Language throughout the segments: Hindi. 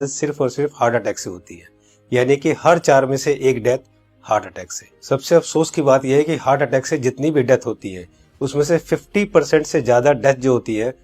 सिर्फ और सिर्फ हार्ट अटैक से होती है, यानी कि हर 4 में से 1 डेथ हार्ट अटैक से। सबसे अफसोस की बात यह है कि हार्ट अटैक से जितनी भी डेथ होती है उसमें से 50% से ज्यादा डेथ जो होती है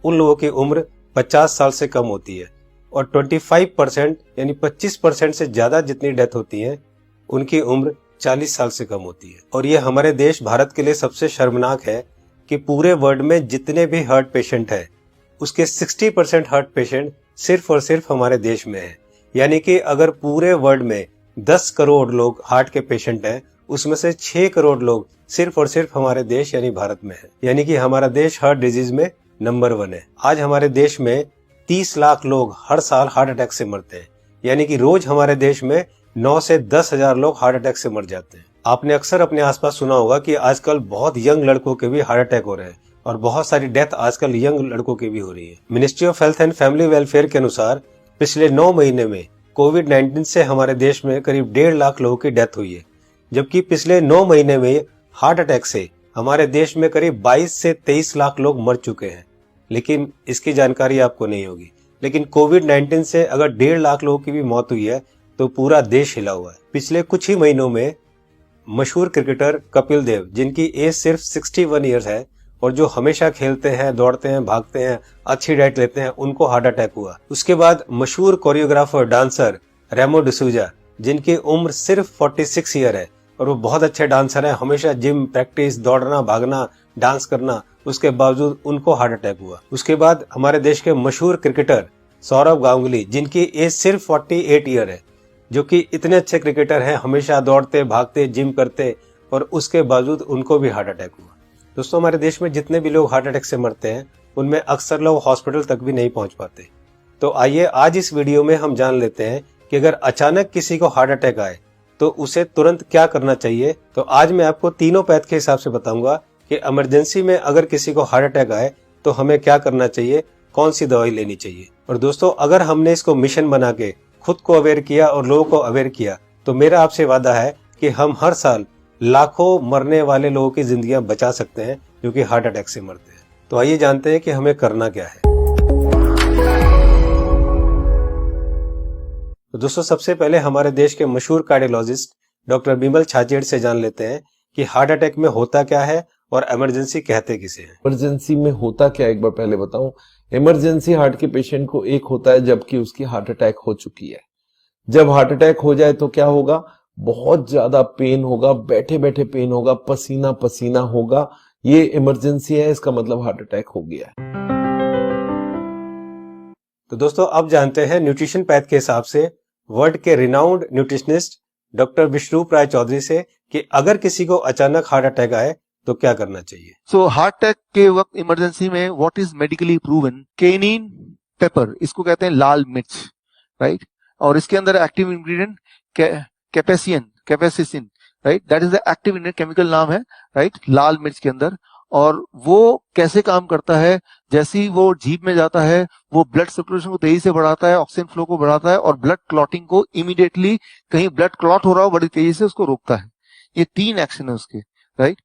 उन लोगों की उम्र 50 साल से कम होती है, और 25% यानी 25% से ज्यादा जितनी डेथ होती है उनकी उम्र 40 साल से कम होती है। और ये हमारे देश भारत के लिए सबसे शर्मनाक है कि पूरे वर्ल्ड में जितने भी हार्ट पेशेंट है उसके 60% हार्ट पेशेंट सिर्फ और सिर्फ हमारे देश में है। यानी कि अगर पूरे वर्ल्ड में 10 करोड़ लोग हार्ट के पेशेंट हैं उसमें से 6 करोड़ लोग सिर्फ और सिर्फ हमारे देश यानी भारत में है। यानी कि हमारा देश हार्ट डिजीज में नंबर 1 है। आज हमारे देश में 30 लाख लोग हर साल हार्ट अटैक से मरते हैं, यानी कि रोज हमारे देश में 9 से 10 हजार लोग हार्ट अटैक से मर जाते हैं। आपने अक्सर अपने आसपास सुना होगा कि आजकल बहुत यंग लड़कों के भी हार्ट अटैक हो रहे हैं और बहुत सारी डेथ आजकल यंग लड़कों की भी हो रही है। Ministry of health and family welfare के अनुसार पिछले 9 महीने में कोविड-19 से हमारे देश में करीब 1.5 लाख लोगों की डेथ हुई है, जबकि पिछले 9 महीने में हार्ट अटैक से हमारे देश में करीब 22 से 23 लाख लोग मर चुके हैं। लेकिन इसकी जानकारी आपको नहीं होगी, लेकिन कोविड-19 से अगर 1.5 लाख लोगों की भी मौत हुई है तो पूरा देश हिला हुआ है। पिछले कुछ ही महीनों में मशहूर क्रिकेटर कपिल देव, जिनकी एज सिर्फ 61 ईयर्स है और जो हमेशा खेलते हैं, दौड़ते हैं, भागते हैं, अच्छी डाइट लेते हैं, उनको हार्ट अटैक हुआ। उसके बाद मशहूर कोरियोग्राफर डांसर रेमो डिसूजा, जिनकी उम्र सिर्फ 46 ईयर है और वो बहुत अच्छे डांसर हैं, हमेशा जिम, प्रैक्टिस, दौड़ना, भागना, डांस करना, उसके बावजूद उनको हार्ट अटैक हुआ। उसके बाद हमारे देश के मशहूर क्रिकेटर सौरव गांगुली, जिनकी एज सिर्फ 48 ईयर है, जो कि इतने अच्छे क्रिकेटर हैं, हमेशा दौड़ते, भागते, जिम करते, और उसके बावजूद उनको भी हार्ट अटैक हुआ। दोस्तों, हमारे देश में जितने भी लोग हार्ट अटैक से मरते हैं उनमें अक्सर लोग हॉस्पिटल तक भी नहीं पहुंच पाते। तो आइए आज इस वीडियो में हम जान लेते हैं कि अगर अचानक किसी को हार्ट अटैक आए तो उसे तुरंत क्या करना चाहिए। तो आज मैं आपको तीनों पैथ के हिसाब से बताऊंगा कि इमरजेंसी में अगर किसी को हार्ट अटैक आए तो हमें क्या करना चाहिए, कौन सी दवाई लेनी चाहिए। और दोस्तों, अगर हमने इसको मिशन बना के खुद को अवेयर किया और लोगों को अवेयर किया तो मेरा आपसे वादा है कि हम हर साल लाखों मरने वाले लोगों की जिंदगियां बचा सकते हैं जो कि हार्ट अटैक से मरते हैं। तो आइए जानते हैं कि हमें करना क्या है। तो दोस्तों, सबसे पहले हमारे देश के मशहूर कार्डियोलॉजिस्ट डॉक्टर बिमल छाजेड़ से जान लेते हैं कि हार्ट अटैक में होता क्या है और इमरजेंसी कहते किसे हैं। इमरजेंसी में होता क्या, एक बार पहले बताऊं। इमरजेंसी हार्ट के पेशेंट को एक होता है जबकि उसकी हार्ट अटैक हो चुकी है। जब हार्ट अटैक हो जाए तो क्या होगा, बहुत ज्यादा पेन होगा, बैठे बैठे पेन होगा, पसीना पसीना होगा। ये इमरजेंसी है, इसका मतलब हार्ट अटैक हो गया है। तो दोस्तों, अब जानते हैं न्यूट्रिशन पैथ के हिसाब से वर्ल्ड के रिनाउंड न्यूट्रिशनिस्ट डॉक्टर विश्वरूप राय चौधरी से कि अगर किसी को अचानक हार्ट अटैक आए तो क्या करना चाहिए। सो हार्ट अटैक के वक्त इमरजेंसी में what is medically proven, cayenne pepper, इसको कहते हैं लाल मिर्च, राइट। और इसके अंदर active ingredient capsaicin, right, that is the active ingredient, chemical नाम है, राइट, लाल मिर्च के अंदर। और वो कैसे काम करता है, जैसे ही वो जीभ में जाता है वो ब्लड सर्कुलेशन को तेजी से बढ़ाता है, ऑक्सीजन फ्लो को बढ़ाता है और ब्लड क्लॉटिंग को इमीडिएटली, कहीं ब्लड क्लॉट हो रहा हो बड़ी तेजी से उसको रोकता है। ये 3 एक्शन है उसके, राइट।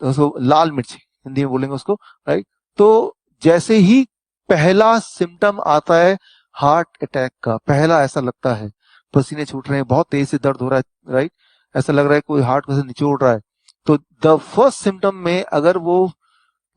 तो लाल मिर्च हिंदी में बोलेंगे उसको, राइट। तो जैसे ही पहला सिम्टम आता है हार्ट अटैक का, पहला ऐसा लगता है पसीने छूट रहे हैं, बहुत तेज से दर्द हो रहा है, राइट, ऐसा लग रहा है कोई हार्ट को से निचोड़ रहा है, तो द फर्स्ट सिम्टम में अगर वो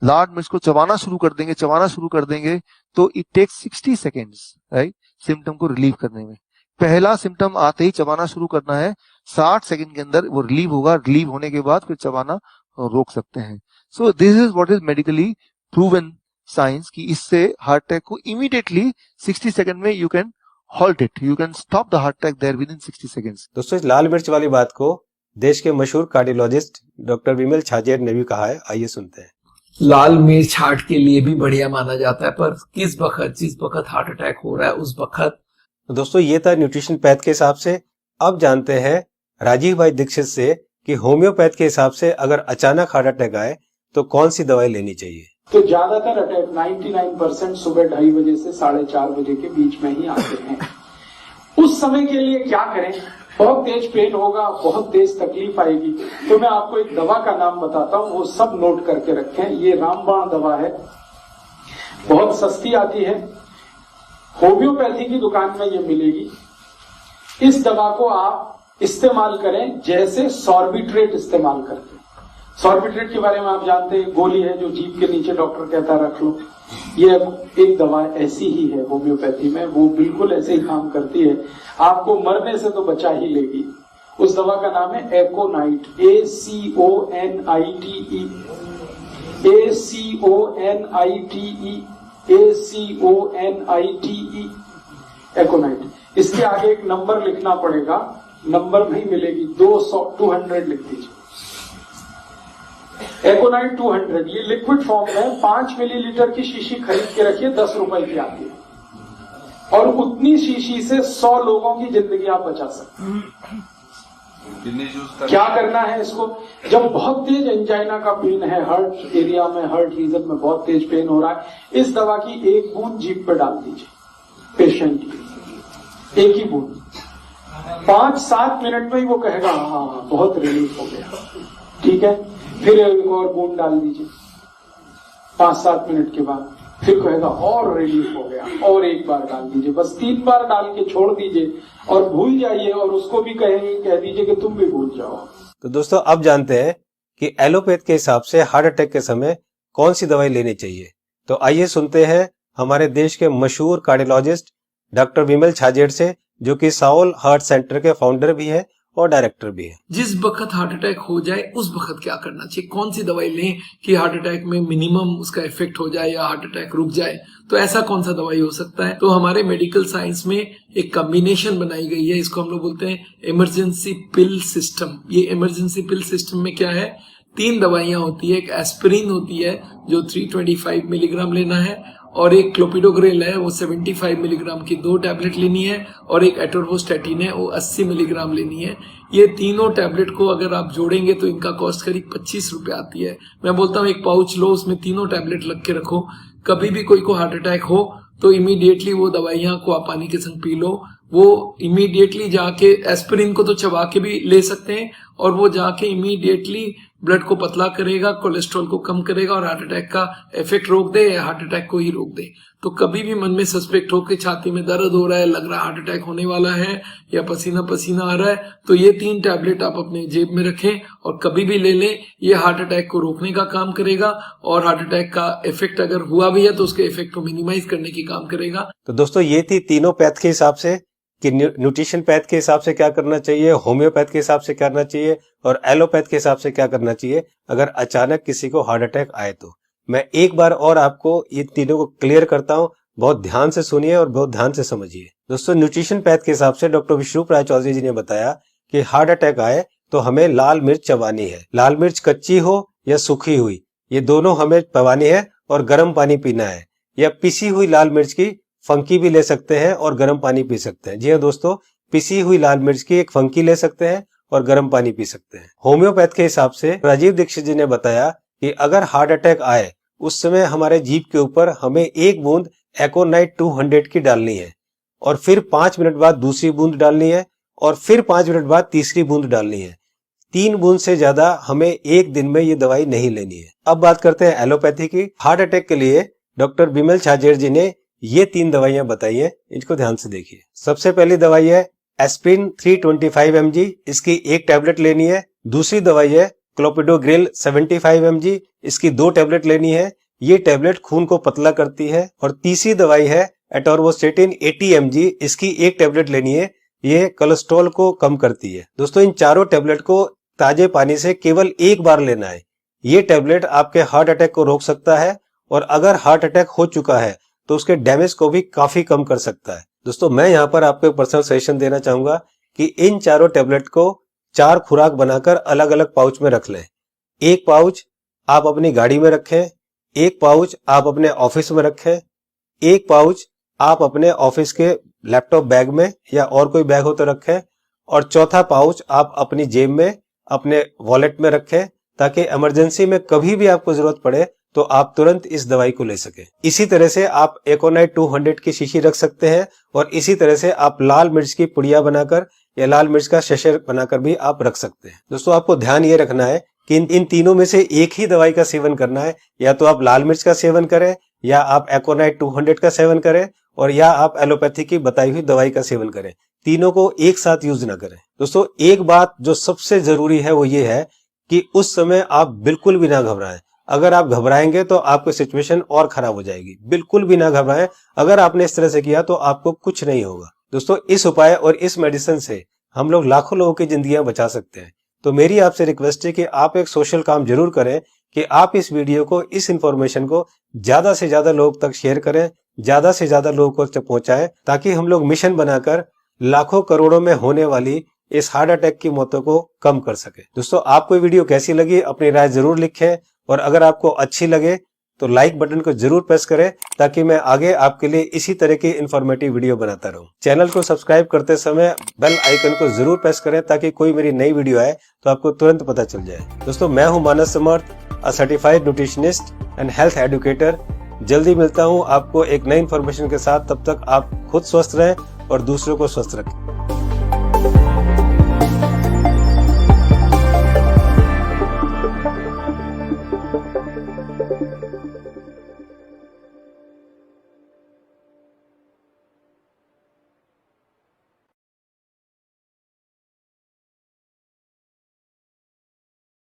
लाल मिर्च को चबाना शुरू कर देंगे तो it takes 60 seconds, right, symptom को रिलीव करने में। पहला सिम्टम आते ही चबाना शुरू करना है, 60 सेकेंड के अंदर वो रिलीव होगा, रिलीव होने के बाद फिर चबाना रोक सकते हैं। So this is what is medically proven science कि इससे हार्ट अटैक को इमीडिएटली 60 सेकंड में you can halt it, you can stop the heart attack there within 60 seconds. दोस्तों, इस लाल मिर्च वाली बात को देश के मशहूर कार्डियोलॉजिस्ट डॉक्टर बिमल छाजेड़ ने भी कहा है, आइए सुनते हैं। लाल मिर्च हार्ट के लिए भी बढ़िया माना जाता है, पर जिस वक्त हार्ट अटैक हो रहा है उस वक्त। तो दोस्तों, ये था न्यूट्रिशन पैथ के हिसाब से। अब जानते हैं राजीव भाई दीक्षित से कि होम्योपैथ के हिसाब से अगर अचानक हार्ट अटैक आए तो कौन सी दवाई लेनी चाहिए। तो ज्यादातर अटैक 99% सुबह 2:30 बजे से 4:30 बजे के बीच में ही आते हैं। उस समय के लिए क्या करें, बहुत तेज पेन होगा, बहुत तेज तकलीफ आएगी, तो मैं आपको एक दवा का नाम बताता हूँ, वो सब नोट करके रखें। ये रामबाण दवा है, बहुत सस्ती आती है, होम्योपैथी की दुकान में ये मिलेगी। इस दवा को आप इस्तेमाल करें जैसे सॉर्बिट्रेट इस्तेमाल करते हैं। सॉर्बिट्रेट के बारे में आप जानते हैं, गोली है जो जीभ के नीचे डॉक्टर कहता है रख लो। ये एक दवा ऐसी ही है होम्योपैथी में, वो बिल्कुल ऐसे ही काम करती है, आपको मरने से तो बचा ही लेगी। उस दवा का नाम है एकोनाइट, ACONITE, ACONITE, एकोनाइट। इसके आगे एक नंबर लिखना पड़ेगा, नंबर नहीं मिलेगी, 200 लिख दीजिए। एकोनाइट 200, ये लिक्विड फॉर्म में 5 मिलीलीटर की शीशी खरीद के रखिए, 10 रुपए की आती है, और उतनी शीशी से 100 लोगों की जिंदगी आप बचा सकते हैं। क्या करना है इसको? जब बहुत तेज एंजाइना का पेन है, हार्ट एरिया में, हार्ट रीजन में बहुत तेज पेन हो रहा है, इस दवा की एक बूंद जीभ पे डाल दीजिए पेशेंट की, एक ही बूंद। 5-7 मिनट में ही वो कहेगा हाँ बहुत रिलीफ हो गया, ठीक है। फिर एक और बूंद डाल दीजिए 5-7 मिनट के बाद, फिर कहेगा और रिलीफ हो गया, और एक बार डाल दीजिए। बस 3 बार डाल के छोड़ दीजिए और भूल जाइए, और उसको भी कह दीजिए कि तुम भी भूल जाओ। तो दोस्तों अब जानते हैं कि एलोपैथ के हिसाब से हार्ट अटैक के समय कौन सी दवाई लेनी चाहिए। तो आइए सुनते हैं हमारे देश के मशहूर कार्डियोलॉजिस्ट डॉक्टर विमल छाजेड़ से, जो कि साउल हार्ट सेंटर के फाउंडर भी है और डायरेक्टर भी है। जिस वक्त हार्ट अटैक हो जाए उस वक्त क्या करना चाहिए, कौन सी दवाई लें कि हार्ट अटैक में मिनिमम उसका इफेक्ट हो जाए या हार्ट अटैक रुक जाए, तो ऐसा कौन सा दवाई हो सकता है। तो हमारे मेडिकल साइंस में एक कॉम्बिनेशन बनाई गई है, इसको हम लोग बोलते हैं इमरजेंसी पिल सिस्टम। ये इमरजेंसी पिल सिस्टम में क्या है, 3 दवाइयां होती है। एक एस्पिरिन होती है जो 325 मिलीग्राम लेना है, और एक क्लोपिडोग्रेल है वो 75 मिलीग्राम की 2 टैबलेट लेनी है, और एक एटोरवोस्टैटिन है वो 80 मिलीग्राम लेनी है। ये तीनों टैबलेट को अगर आप जोड़ेंगे तो इनका कॉस्ट करीब 25 रुपए आती है। मैं बोलता हूँ एक पाउच लो, उसमें तीनों टैबलेट लग के रखो, कभी भी कोई को हार्ट अटैक हो तो इमीडिएटली वो दवाइयां को आप पानी के संग पी लो। वो इमीडिएटली जाके एस्पिरिन को तो चबा के भी ले सकते हैं, और वो जाके इमीडिएटली ब्लड को पतला करेगा, कोलेस्ट्रॉल को कम करेगा, और हार्ट अटैक का इफेक्ट रोक दे या हार्ट अटैक को ही रोक दे। तो कभी भी मन में सस्पेक्ट हो कि छाती में दर्द हो रहा है, लग रहा है हार्ट अटैक होने वाला है, या पसीना पसीना आ रहा है, तो ये 3 टैबलेट आप अपने जेब में रखें और कभी भी ले लें। ये हार्ट अटैक को रोकने का काम करेगा, और हार्ट अटैक का इफेक्ट अगर हुआ भी है तो उसके इफेक्ट को मिनिमाइज करने की काम करेगा। तो दोस्तों ये थी तीनों पैथ के हिसाब से कि न्यूट्रिशन पैथ के हिसाब से क्या करना चाहिए, होम्योपैथ के हिसाब से क्या करना चाहिए, और एलोपैथ के हिसाब से क्या करना चाहिए अगर अचानक किसी को हार्ट अटैक आए तो। मैं एक बार और आपको ये तीनों को क्लियर करता हूं, बहुत ध्यान से सुनिए और बहुत ध्यान से समझिए। दोस्तों न्यूट्रिशन पैथ के हिसाब से डॉक्टर विश्वरूप राय चौधरी जी ने बताया कि हार्ट अटैक आए तो हमें लाल मिर्च चबानी है। लाल मिर्च कच्ची हो या सूखी हुई, ये दोनों हमें चबानी है, और गर्म पानी पीना है। या पिसी हुई लाल मिर्च की फंकी भी ले सकते हैं और गर्म पानी पी सकते हैं। जी हाँ दोस्तों, पिसी हुई लाल मिर्च की एक फंकी ले सकते हैं और गर्म पानी पी सकते हैं। होम्योपैथ के हिसाब से राजीव दीक्षित जी ने बताया कि अगर हार्ट अटैक आए उस समय हमारे जीभ के ऊपर हमें 1 बूंद एकोनाइट 200 की डालनी है, और फिर 5 मिनट बाद दूसरी बूंद डालनी है, और फिर 5 मिनट बाद तीसरी बूंद डालनी है। 3 बूंद से ज्यादा हमें एक दिन में ये दवाई नहीं लेनी है। अब बात करते हैं एलोपैथी की। हार्ट अटैक के लिए डॉक्टर विमल छाजेड़ जी ने ये 3 दवाइयां बताई है, इनको ध्यान से देखिए। सबसे पहली दवाई है एस्पिरिन 325 mg, इसकी 1 टैबलेट लेनी है। दूसरी दवाई है क्लोपिडोग्रेल 75 mg, इसकी 2 टैबलेट लेनी है। ये टैबलेट खून को पतला करती है। और तीसरी दवाई है एटोरवोस्टैटिन 80 mg, इसकी 1 टैबलेट लेनी है। ये कोलेस्ट्रॉल को कम करती है। दोस्तों इन चारों टैबलेट को ताजे पानी से केवल 1 बार लेना है। ये टैबलेट आपके हार्ट अटैक को रोक सकता है, और अगर हार्ट अटैक हो चुका है तो उसके डैमेज को भी काफी कम कर सकता है। दोस्तों मैं यहाँ पर आपको एक पर्सनल सजेशन देना चाहूंगा कि इन चारों टैबलेट को 4 खुराक बनाकर अलग अलग पाउच में रख लें। 1 पाउच आप अपनी गाड़ी में रखें, 1 पाउच आप अपने ऑफिस में रखें, 1 पाउच आप अपने ऑफिस के लैपटॉप बैग में या और कोई बैग हो तो रखें, और चौथा पाउच आप अपनी जेब में अपने वॉलेट में रखें, ताकि इमरजेंसी में कभी भी आपको जरूरत पड़े तो आप तुरंत इस दवाई को ले सके। इसी तरह से आप एकोनाइट 200 की शीशी रख सकते हैं, और इसी तरह से आप लाल मिर्च की पुड़िया बनाकर या लाल मिर्च का शशर बनाकर भी आप रख सकते हैं। दोस्तों आपको ध्यान ये रखना है कि इन तीनों में से एक ही दवाई का सेवन करना है। या तो आप लाल मिर्च का सेवन करें या आप एकोनाइट 200 का सेवन करें, और या आप एलोपैथी की बताई हुई दवाई का सेवन करें। तीनों को एक साथ यूज ना करें। दोस्तों एक बात जो सबसे जरूरी है वो ये है कि उस समय आप बिल्कुल भी ना घबराएं। अगर आप घबराएंगे तो आपकी सिचुएशन और खराब हो जाएगी। बिल्कुल भी ना घबराएं। अगर आपने इस तरह से किया तो आपको कुछ नहीं होगा। दोस्तों इस उपाय और इस मेडिसिन से हम लोग लाखों लोगों की जिंदगियां बचा सकते हैं। तो मेरी आपसे रिक्वेस्ट है कि आप एक सोशल काम जरूर करें कि आप इस वीडियो को, इस इंफॉर्मेशन को ज्यादा से ज्यादा लोग तक शेयर करें, ज्यादा से ज्यादा लोगों को पहुंचाएं, ताकि हम लोग मिशन बनाकर लाखों करोड़ों में होने वाली इस हार्ट अटैक की मौतों को कम कर सके। दोस्तों आपको वीडियो कैसी लगी अपनी राय जरूर लिखें, और अगर आपको अच्छी लगे तो लाइक बटन को जरूर प्रेस करें, ताकि मैं आगे आपके लिए इसी तरह की इंफॉर्मेटिव वीडियो बनाता रहूं। चैनल को सब्सक्राइब करते समय बेल आइकन को जरूर प्रेस करें, ताकि कोई मेरी नई वीडियो आए तो आपको तुरंत पता चल जाए। दोस्तों मैं हूं Manas Samarth, a certified nutritionist and health educator. जल्दी मिलता हूं आपको एक नई इंफॉर्मेशन के साथ। तब तक आप खुद स्वस्थ रहें और दूसरों को स्वस्थ रखें।